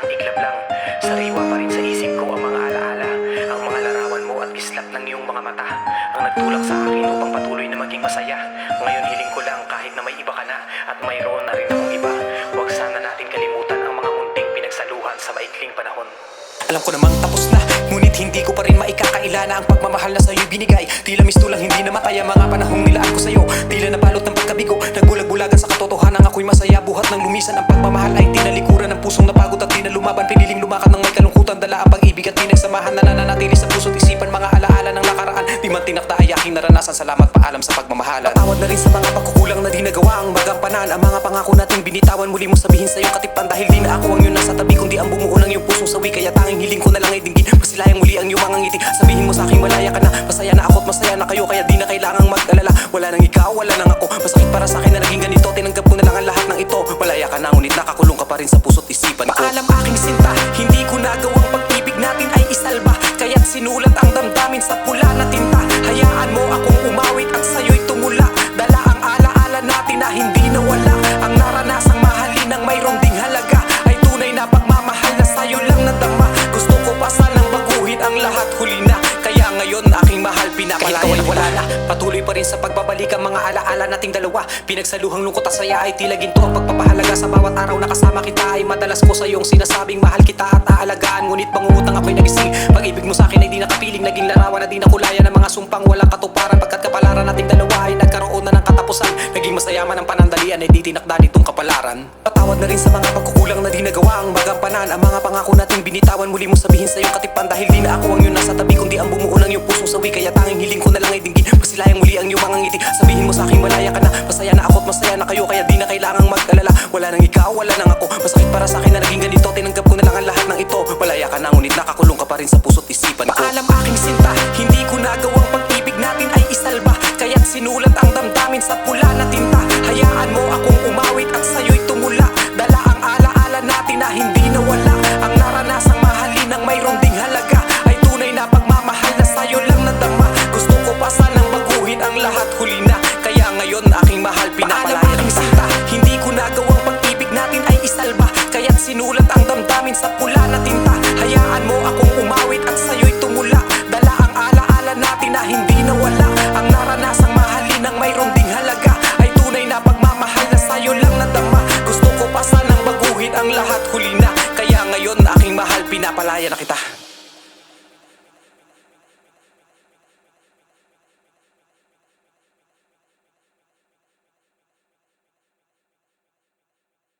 isang iglap lang. Sariwa pa rin sa isip ko ang mga alaala, ang mga larawan mo at kislap ng iyong mga mata, ang nagtulak sa akin upang patuloy na maging masaya. Ngayon hiling ko lang kahit na may iba ka na at mayroon na rin akong iba, huwag sana natin kalimutan ang mga munting pinagsaluhan sa maikling panahon. Alam ko namang tapos na, ngunit hindi ko pa rin maikakaila na ang pagmamahal na sa'yo'y binigay. Tila misto lang hindi namatay ang mga panahong nilaan ko sa'yo. Tila nabalot ng pagkabigo, nagbulag-bulagan sa katotohanan. Ako'y masaya buhat ng lumisan. Ang pagmamahal ay tinalikuran ng pusong napagod at di na lumaban. Piniling lumakad ng may kalungkutan, dala ang pag-ibig at pinagsamahan na nananatili sa puso't isipan. Mga alaala ng nakaraan, di man tinakda ay aking naranasan. Salamat, paalam sa pagmamahalan. Patawad na rin sa mga pagkukulang na di nagawa ang magampanan. Ang mga pangako nating binitawan, muli mo sabihin sa iyong katipan. Dahil di na ako ang iyong nasa tabi, kundi ang bumuo ng iyong pusong sawi. Kaya tanging hiling ko na lang ay dinggin, masilayang muli ang iyong mga ngiti. Sabihin mo sa aking malaya ka na, masaya na ako at masaya na kayo. Kaya di na kailangang mag-alala, wala nang ikaw, wala nang ako. Masakit para sa akin na naging ganito, tinanggap ko na lang ang lahat ng ito. Malaya ka na ngunit nakakulong ka pa rin sa puso't isipan ko. Paalam aking sinta, hindi ko nagawang pag-ibig natin ay isalba. Kaya't sinulat ang damdamin sa pula na tinta. Hayaan mo akong umawit at sa'yo'y tumula. Dala ang alaala natin na hindi nawala. Ang naranasang mahalin ng mayroong ding halaga ay tunay na pagmamahal na sa'yo lang nadama. Gusto ko pa sanang baguhin ang lahat, huli na. Kaya ngayon aking mahal, pinapalaya. Kahit ikaw ay wala na, patuloy pa rin sa pagbabalik ang mga alaala nating dalawa. Pinagsaluhang lungkot at saya ay tila ginto. Ang pagpapahalaga sa bawat araw na kasama kita ay madalas ko sa iyong sinasabing mahal kita at aalagaan. Ngunit pangungutang ako'y nagising. Pag-ibig mo sa akin ay di nakapiling, naging larawan na di nakulaya ng mga sumpang walang katuparan. Pagkat kapalaran nating dalawa ay nagkaroon na ng katapusan. Naging masayaman ang panandalian ay di tinakda nitong kapalaran. Patawad na rin sa mga pagkukulang na di nagawa ang magampanan. Ang mga pangako nating binitawan, muli mo sabihin sa iyong katipan. Dahil di na ako ang iyong nasa tabi, kundi ang bumuo ng iyong pusong sawi. Kaya tanging hiling ko na lang ay dinggin, masilayang muli ang iyong mga ngiti. Sabihin mo sa aking malaya ka na, masaya na ako at masaya na kayo. Kaya di na kailangang mag-alala, wala nang ikaw, wala nang ako. Masakit para sa akin na naging ganito, tinanggap ko na lang ang lahat ng ito. Malaya ka na ngunit nakakulong ka pa rin sa puso't isipan ko. Paalam aking sinta, hindi ko nagawang pag-ibig natin ay isalba. Kaya't sinulat ang damdamin sa pula na tinta. Hayaan mo akong umawit at sa'yo'y tumula. Dala ang alaala natin na hindi nawala. Ang naranasang mahalin ng mayroong ding halaga ay tunay na pagmamahal na sa'yo lang nadama. Gusto ko pa sanang baguhin ang lahat, huli na. Kaya ngayon aking mahal, pinapalaya ng sinta. Hindi ko nagawang pag-ibig natin ay isalba. Kaya't sinulat ang damdamin sa pula na tinta. Hayaan mo akong umawit at sa'yo'y tumula. Dala ang alaala natin na hindi nawala. Ang naranasang mahalin ng mayroong ding halaga ay tunay na pagmamahal na sa'yo lang nadama. Gusto ko pa sanang baguhin ang lahat, huli na. Kaya ngayon aking mahal, pinapalaya na kita.